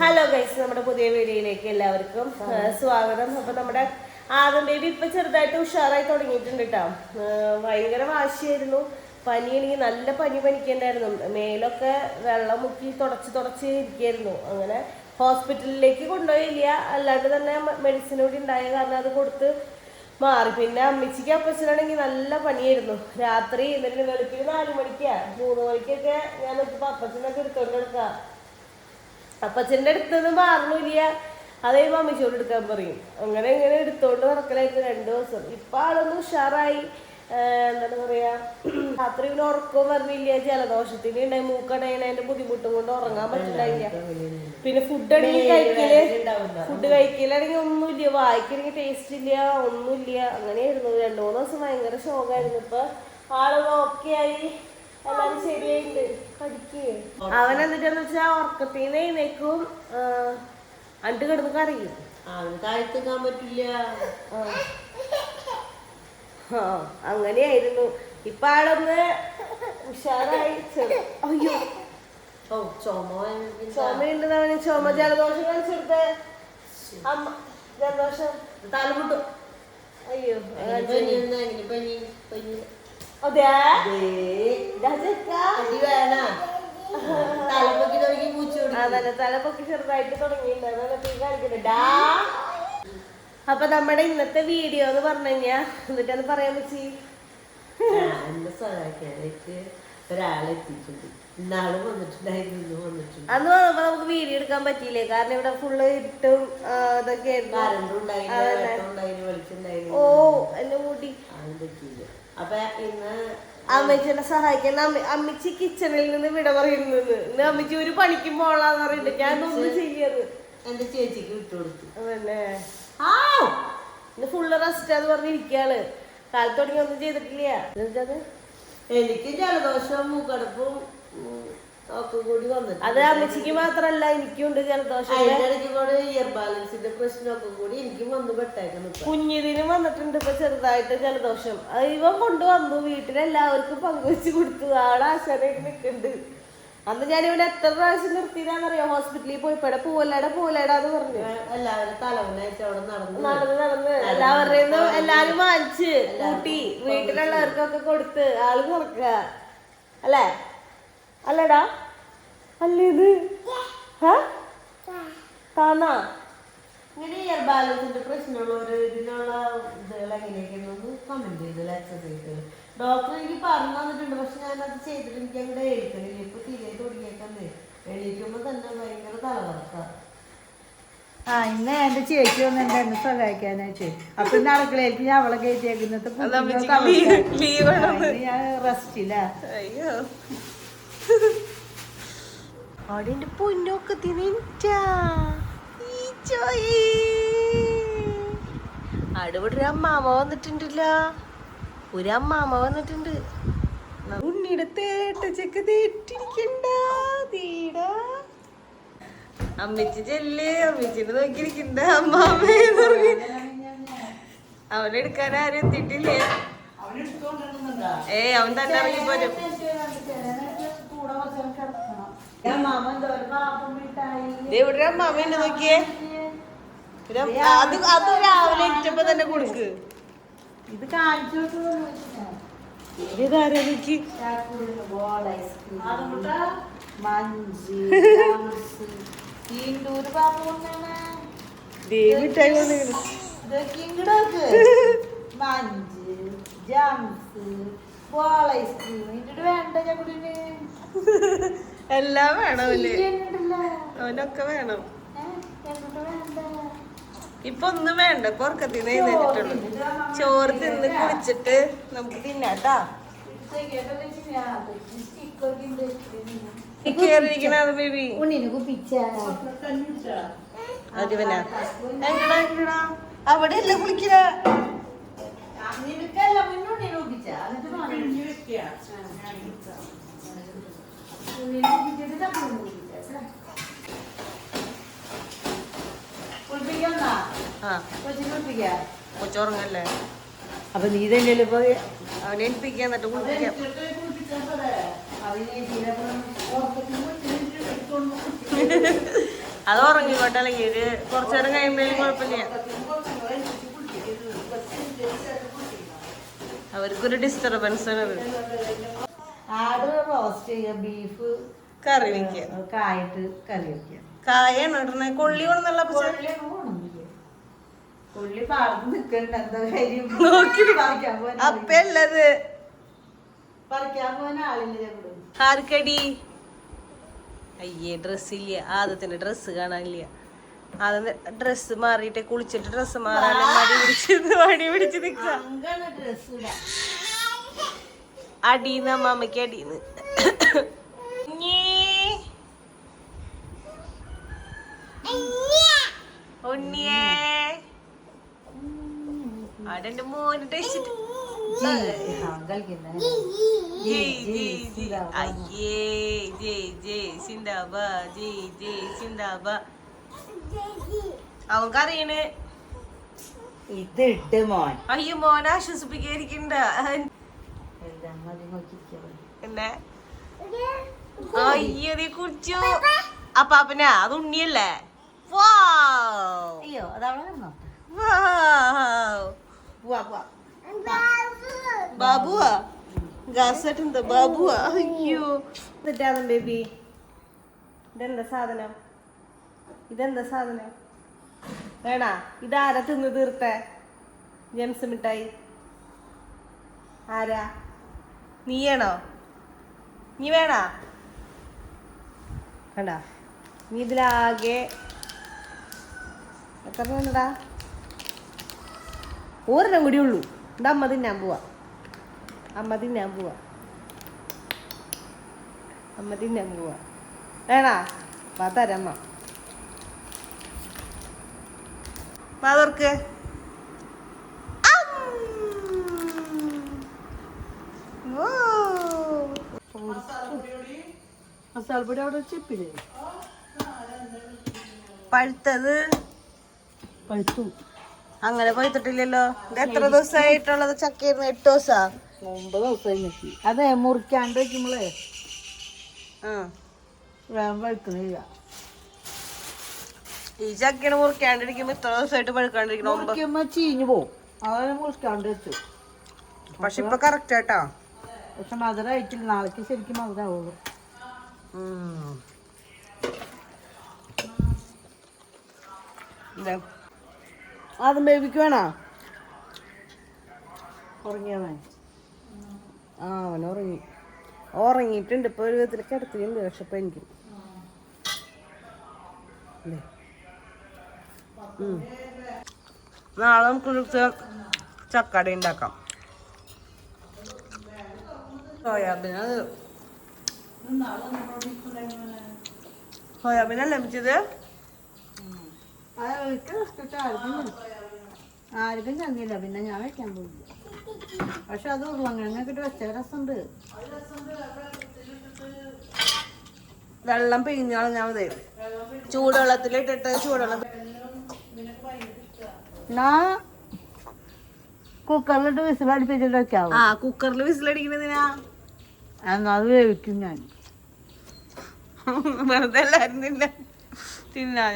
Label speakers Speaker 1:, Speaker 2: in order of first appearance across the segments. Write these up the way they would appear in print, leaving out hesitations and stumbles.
Speaker 1: Hello guys, നമ്മുടെ പുതിയ വീഡിയോയിലേക്ക് എല്ലാവർക്കും സ്വാഗതം. അപ്പൊ നമ്മുടെ ആദം ബേബി ഇപ്പൊ ചെറുതായിട്ട് ഉഷാറായി തുടങ്ങിയിട്ടുണ്ട് കേട്ടോ. ഭയങ്കര വാശിയായിരുന്നു. പനിയാണെങ്കിൽ നല്ല പനിക്കണ്ടായിരുന്നു. മേലൊക്കെ വെള്ളം മുക്കി തുടച്ച് ഇരിക്കായിരുന്നു. അങ്ങനെ ഹോസ്പിറ്റലിലേക്ക് കൊണ്ടുപോയില്ല, അല്ലാണ്ട് തന്നെ മെഡിസിൻ കൂടി ഉണ്ടായ കാരണം അത് കൊടുത്ത് മാറി. പിന്നെ അമ്മച്ചിക്ക് അപ്പച്ചനാണെങ്കിൽ നല്ല പനിയായിരുന്നു. രാത്രി എന്നിട്ട് വെളുപ്പിന് 4 മണിക്കാ 3 മണിക്കൊക്കെ ഞാൻ നോക്കിയപ്പോ അപ്പച്ചനൊക്കെ എടുത്തോണ്ട് കിടക്കാം. അപ്പച്ചൻ്റെ അടുത്തൊന്നും മാറണില്ല. അതേ അമ്മച്ചോട് എടുക്കാൻ പറയും. അങ്ങനെ ഇങ്ങനെ എടുത്തോണ്ട് നടക്കലായിട്ട് 2 ദിവസം. ഇപ്പൊ ആളൊന്ന് ഉഷാറായി. എന്താണ് പറയാ, രാത്രി പിന്നെ ഉറക്കവും പറഞ്ഞില്ല. ജലദോഷത്തിന് ഉണ്ടായി, മൂക്കടയണതിന്റെ ബുദ്ധിമുട്ടും കൊണ്ട് ഉറങ്ങാൻ പറ്റില്ല. പിന്നെ ഫുഡ് കഴിക്കലാണെങ്കിൽ ഒന്നുമില്ല, വായിക്കണെങ്കിൽ ടേസ്റ്റ് ഇല്ല, ഒന്നുമില്ല. അങ്ങനെയായിരുന്നു 2-3 ദിവസം ഭയങ്കര ഷോക്കായിരുന്നു. ഇപ്പൊ ആളൊന്ന് ഓക്കെ ആയി, എല്ലാരും ശരിയായിട്ട് പഠിക്കേ. അവൻ എന്നിട്ടെന്ന് വെച്ചാ ഉറക്കത്തിന് എഴുന്നേക്കും, അണ്ട് കിടന്ന് കറിയും.
Speaker 2: താഴ്ത്തിക്കാൻ പറ്റില്ല.
Speaker 1: അങ്ങനെയായിരുന്നു. ഇപ്പൊ ആളൊന്ന് ഉഷാറായി. അയ്യോ ചുമയുണ്ടെന്നവന്. ജലദോഷം കാണിച്ചെടുത്ത് അമ്മ, ജലദോഷം
Speaker 2: തലമുട്ടും.
Speaker 1: അയ്യോ
Speaker 2: അതെ
Speaker 1: തലപ്പൊക്കി ചെറുതായിട്ട് തുടങ്ങിയിട്ടുണ്ട്. അപ്പൊ നമ്മുടെ ഇന്നത്തെ വീഡിയോ എന്ന് പറഞ്ഞു കഴിഞ്ഞാ എന്നിട്ടാണ് പറയാൻ പറ്റി
Speaker 2: എന്നെ സഹായിക്കാനായിട്ട് ഒരാളെത്തിയിട്ടുണ്ട്. ഇന്നാളും വന്നിട്ടുണ്ടായിരുന്നു.
Speaker 1: അന്ന് വന്നപ്പോ നമുക്ക് വീഡിയോ എടുക്കാൻ പറ്റിയില്ലേ, കാരണം ഇവിടെ ഫുള്ള് ഇരുട്ടും ഇതൊക്കെ
Speaker 2: ആയിരുന്നു.
Speaker 1: ഓ എന്നെ കൂട്ടി
Speaker 2: അപ്പൊ ഇന്ന്
Speaker 1: അമ്മച്ചിനെ സഹായിക്കാൻ അമ്മച്ചി കിച്ചണിൽ നിന്ന് വിട പറയുന്നത്. ഇന്ന് അമ്മച്ചി ഒരു പണിക്കും പോളാന്ന് പറയുന്നുണ്ട്. ഞാൻ ഒന്നും ചെയ്യാത്
Speaker 2: എന്റെ ചേച്ചിക്ക് വിട്ടുകൊടുത്തു.
Speaker 1: അതന്നെ ഇന്ന് ഫുള്ള് റെസ്റ്റ് ആന്ന് പറഞ്ഞിരിക്കാണ്. കാലത്ത് തുടങ്ങി ഒന്നും ചെയ്തിട്ടില്ല.
Speaker 2: എനിക്ക് ജലദോഷവും മൂക്കടപ്പും ഒക്കെ കൂടി വന്നിട്ട്,
Speaker 1: അത് അമ്മച്ചിക്ക് മാത്രല്ല എനിക്കും ഉണ്ട് ജലദോഷം.
Speaker 2: ഇയർ ബാലൻസിന്റെ പ്രശ്നമൊക്കെ കൂടി എനിക്കും വന്ന് പെട്ടേക്കുന്നു.
Speaker 1: കുഞ്ഞിതിനും വന്നിട്ടുണ്ട് ഇപ്പൊ ചെറുതായിട്ട് ജലദോഷം. ഇവൻ കൊണ്ടുവന്നു, വീട്ടിലെല്ലാവർക്കും പങ്കുവെച്ച് കൊടുത്തു. ആളെ ആശാനായിട്ട് നിൽക്കുന്നുണ്ട്. അന്ന് ഞാൻ ഇവിടെ എത്ര പ്രാവശ്യം നിർത്തിയതാന്നറിയോ, ഹോസ്പിറ്റലിൽ പോയി ഇവിടെ പോവല്ലേടാന്ന് പറഞ്ഞു.
Speaker 2: എല്ലാവരും തലവനായിട്ട് അവിടെ നടന്ന്
Speaker 1: എല്ലാവരുടെയും എല്ലാരും വാങ്ങിച്ച് കൂട്ടി വീട്ടിലുള്ളവർക്കൊക്കെ കൊടുത്ത് ആള് തുറക്ക അല്ലേ? അല്ലടാ അല്ലേത് താന്നാ
Speaker 2: ഇങ്ങനെ ഇയർ ബാലൻസിന്റെ പ്രശ്നമുള്ള ഇതിനുള്ള ഇതുകൾ എങ്ങനെയൊക്കെയാണെന്ന് കമന്റ് ചെയ്തില്ല. എക്സസൈസുകൾ ഡോക്ടർ എനിക്ക് പറഞ്ഞു തന്നിട്ടുണ്ട്, പക്ഷെ ഞാനത് ചെയ്തിട്ട് എനിക്ക് അങ്ങോട്ട് എഴുത്തണില്ല. ഇപ്പൊ തീരെ തുടങ്ങിയേക്കന്നേ എണീക്കുമ്പോ തന്നെ ഭയങ്കര തലകറക്ക.
Speaker 3: ഇന്ന് എന്റെ ചേച്ചി വന്ന് എന്നെ സഹായിക്കാനായിട്ട്. അപ്പൊ ഇന്ന് അടുക്കളയിലേക്ക് ഞാൻ അവളെ കയറ്റിയേക്കുന്നത് ഞാൻ റെസ്റ്റില്ല.
Speaker 1: അവിടെ പൊന്നൊക്കെ അടുവിടെ ഒരു അമ്മാമ വന്നിട്ടുണ്ടല്ല. ഒരു അമ്മാമ വന്നിട്ടുണ്ട്. ഉണ്ണിയുടെ തേട്ടച്ചൊക്കെ തേട്ടിരിക്കണ്ട. അമ്മച്ചി ചെല്ല്, അമ്മച്ചിനെ നോക്കിയിരിക്കണ്ട അമ്മാമേ. അവനെടുക്കാൻ ആരും എത്തിയിട്ടില്ലേ? അവൻ തന്നെ ഇറങ്ങി പോരും. ഇവിടെ അമ്മാമേനെ നോക്കിയേ. അത് രാവിലെ ഇട്ടപ്പോ തന്നെ കൊടുക്ക്.
Speaker 3: ഇത് കാണിച്ചു
Speaker 1: ഇതാരാ നോക്കി ദേവിട്ടായി
Speaker 3: മഞ്ച് ജംസ് ബോൾ ഐസ്ക്രീം ഇട്ടിട്ട് വേണ്ട ചക്കുടിന്
Speaker 1: എല്ലാം വേണമല്ലേ? അവനൊക്കെ വേണം. ഇപ്പൊ ഒന്നും വേണ്ട, കൊറക്കത്തിന്ന് എഴുന്നേറ്റിട്ടുള്ളൂ. ചോറ് തിന്ന് കുളിച്ചിട്ട് നമുക്ക് തിന്നാട്ടാ. കേറിയിരിക്കണത് ബേബി അതിവനാ എങ്ങടാ? അവിടെ അല്ല കുളിക്കണ. കൊച്ചോറങ്ങല്ലേ?
Speaker 3: അപ്പൊ നീ തന്നെയല്ലേ പോയി
Speaker 1: അവനെ ഏൽപ്പിക്കാൻ എന്നിട്ട് കുളിപ്പിക്കാം. അത് ഉറങ്ങിക്കോട്ടെ, അല്ലെങ്കിൽ ഒരു കുറച്ചു നേരം കഴിയുമ്പോഴും കുഴപ്പമില്ല. അവർക്കൊരു ഡിസ്റ്റർബൻസ് ആണ് അത്.
Speaker 3: ആട് റോസ്റ്റ് ചെയ്യുക, ബീഫ്
Speaker 1: കറി വെക്കുക,
Speaker 3: കായിട്ട് കറി വെക്കുക.
Speaker 1: കായാണ് ഇടണേ, കൊള്ളി കൊണ്ടെന്നുള്ള
Speaker 3: പുള്ളി പാർന്ന് നിക്കണ്ട, എന്താ കാര്യം
Speaker 1: നോക്കി
Speaker 3: പറിക്കാൻ പോകാൻ
Speaker 1: അപ്പല്ലത്
Speaker 3: പറിക്കാൻ പോകാൻ ആളില്ല ഞങ്ങള്.
Speaker 1: ആർക്കടി? അയ്യേ ഡ്രസ്സില്ല, ആദ്യത്തിന്റെ ഡ്രസ്സ് കാണാനില്ല. ആദ്യം ഡ്രസ്സ് മാറിയിട്ട് കുളിച്ചിട്ട് ഡ്രസ്സ് മാറാൻ മടി പിടിച്ച് നിക്ക.
Speaker 3: ഡ്രസ്
Speaker 1: അടീന്ന് അമ്മമ്മക്ക് അടീന്ന്. ഉണ്ണിയേ അടെന്റെ മോന് ടച്ചിട്ട് അയ്യേ ജയ് ജയ് സിന്ദാബാ, ജയ് ജയ് സിന്ദാബാ. അവൻ കറിയണ്.
Speaker 3: ഇത് ഇട്ട് മോൻ
Speaker 1: അയ്യോ മോനെ ആശ്വസിപ്പിക്കാതിരിക്കണ്ട എന്നെ. അയ്യോ നീ കുടിച്ചു അപ്പാപ്പനാ, അത് ഉണ്ണിയല്ലേ?
Speaker 3: അയ്യോ അതവിടെ
Speaker 1: ബാബുവാ ഗാസെന്താ ബാബുവാ? അയ്യോ എന്നിട്ടാണ് ബേബി. ഇതെന്താ സാധനം? ഇതെന്താ സാധനം? വേണാ? ഇതാരാ തിന്ന് തീർത്തേ? ജെംസ് മിഠായി ആരാ? നീയാണോ? നീ വേണാ? വേണ്ട. നീ ഇതിലാകെ എത്ര വേണടാ? ഒരെണ്ണം കൂടി ഉള്ളൂ. എൻ്റെ അമ്മ തിന്നാൻ പോവാ, അമ്മ തിന്നാൻ പോവാ, അമ്മ തിന്നാൻ പോവാ. വേണാ? വാ തരമ്മ, വാ തുറക്ക്.
Speaker 3: മസാലപ്പൊടി അവിടെ ചെപ്പില്ലേ?
Speaker 1: പഴുത്തത്
Speaker 3: പഴുത്തു.
Speaker 1: അങ്ങനെ പഴുത്തിട്ടില്ലല്ലോ. ഇത് എത്ര ദിവസമായിട്ടുള്ളത് ചക്കയായിരുന്നു? 8 ദിവസാ?
Speaker 3: 9 ദിവസമായി നിൽക്കി. അതെ മുറിക്കാണ്ട് വെക്കുമ്പോളേ വേഗം പഴുക്കണില്ല.
Speaker 1: ഈ ചക്കയാണ് മുറിക്കാണ്ടിരിക്കുമ്പോ ഇത്ര ദിവസമായിട്ട് പഴുക്കാണ്ടിരിക്കണം.
Speaker 3: മുറിക്കുമ്പോ ചീഞ്ഞു പോവും, അതാണ് മുറിക്കാണ്ട് വെച്ചു.
Speaker 1: പക്ഷെ ഇപ്പൊ കറക്റ്റ് ആട്ടോ.
Speaker 3: പക്ഷെ മധുരമായിട്ടില്ല, നാളേക്ക് ശരിക്കും മധുരമാവുള്ളൂ.
Speaker 1: അതും ബേബിക്ക് വേണോ?
Speaker 3: ഉറങ്ങിയവൻ
Speaker 1: അവൻ ഉറങ്ങിയിട്ടുണ്ട്. ഇപ്പൊ ഒരു വിധത്തിൽ കിടത്തിയിട്ടുണ്ട്. പക്ഷെ ഇപ്പൊ എനിക്ക് നാളെ നമുക്ക് ചക്കട ഉണ്ടാക്കാം. സോയാബീനല്ലേ വെച്ചത്?
Speaker 3: ആർക്കും തന്നില്ല, പിന്നെ ഞാൻ വെക്കാൻ പോയില്ല. പക്ഷെ അത് ഉരുളങ്കിഴങ്ങൊക്കെ ഇട്ട് വെച്ച രസമുണ്ട്.
Speaker 1: വെള്ളം പിഴിഞ്ഞാൽ ഞാൻ ചൂടുവെള്ളത്തിലിട്ടിട്ട് ചൂടുവെള്ളം
Speaker 3: കുക്കറിലിട്ട് വിസിൽ അടുപ്പിച്ചിട്ട് വെക്കാവും.
Speaker 1: കുക്കറിൽ വിസിലടിക്കുന്നതിനാ?
Speaker 3: എന്നാ അത് വേവിക്കും ഞാൻ.
Speaker 1: വെറുതെ എല്ലാരും തിന്നാ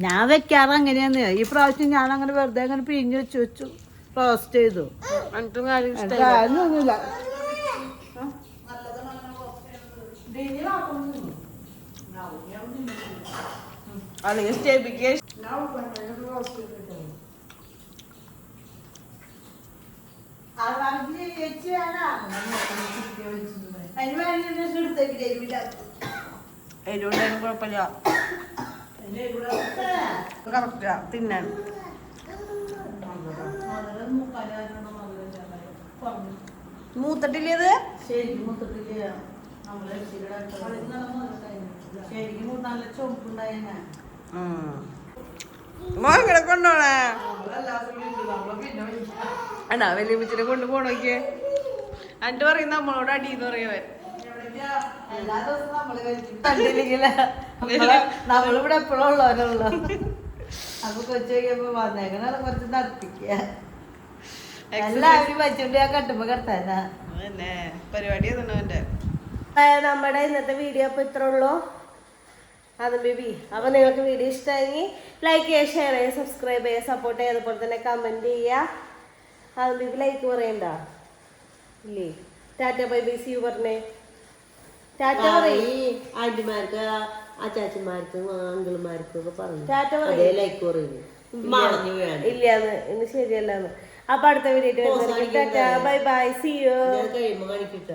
Speaker 3: ഞാൻ വെക്കാറ് അങ്ങനെയാന്ന്. ഈ പ്രാവശ്യം ഞാൻ അങ്ങനെ വെറുതെ അങ്ങനെ പിഴിഞ്ഞ് വെച്ചു റോസ്റ്റ് ചെയ്തു.
Speaker 1: എന്നിട്ടും കാര്യം
Speaker 3: ഒന്നുമില്ല.
Speaker 1: അല്ലെങ്കിൽ സ്റ്റേബിക്ക് എരിവുണ്ടായാലും കുഴപ്പമില്ല. കറക്റ്റാ തിന്നാൻ. മൂത്തട്ടില്ലത്?
Speaker 3: ശരിക്കും മൂത്തിട്ടില്ല. ശരിക്കും നല്ല ചുമപ്പുണ്ടായിരുന്നെ.
Speaker 1: മോനെ കൊണ്ടോണേ അണ്ണാ വലിയ മിച്ചിനെ കൊണ്ട് പോണോക്കിയേ. എന്നിട്ട് പറയും നമ്മളോട് അടിയെന്ന് പറയവൻ.
Speaker 3: എല്ലാ ദിവസവും നമ്മള് കണ്ടില്ലെങ്കില നമ്മളിവിടെ എപ്പോഴും ഉള്ളവരുള്ളൂ. അപ്പൊ കൊച്ചു കഴിയുമ്പോ വന്നേക്കണ കുറച്ച് നടത്തിക്കുക. എല്ലാവരും വെച്ചോണ്ട് ഞാൻ കട്ടുമ്പോ കിടത്താനാ
Speaker 1: പരിപാടി നമ്മുടെ ഇന്നത്തെ വീഡിയോ അപ്പൊ ഇത്ര ഉള്ളൂ ആദം ബേബി. അപ്പൊ നിങ്ങൾക്ക് വീഡിയോ ഇഷ്ടമായെങ്കിൽ ലൈക്ക് ചെയ്യുക, ഷെയർ ചെയ്യുക, സബ്സ്ക്രൈബ് ചെയ്യുക, സപ്പോർട്ട് ചെയ്യുക, അതുപോലെ തന്നെ കമന്റ് ചെയ്യുക. ആദം ബേബി ലൈക്ക് പറയണ്ട ഇല്ലേ? Tata bye bye see you പറഞ്ഞേ. ടാറ്റ പറയും.
Speaker 2: ആന്റിമാർക്ക് അച്ചാച്ചന്മാർക്കും അങ്കിൾമാർക്കും ഒക്കെ പറഞ്ഞു
Speaker 1: ടാറ്റ
Speaker 2: അതേ
Speaker 1: പറയും.
Speaker 2: ലൈക്ക് പറയുന്നു മറഞ്ഞു വീഴാൻ
Speaker 1: ഇല്ലാന്ന് ഇന്ന് ശരിയല്ലാന്ന്. അപ്പൊ അടുത്ത video tata bye bye see you.
Speaker 2: കഴിയുമ്പോ കാണിക്കിട്ട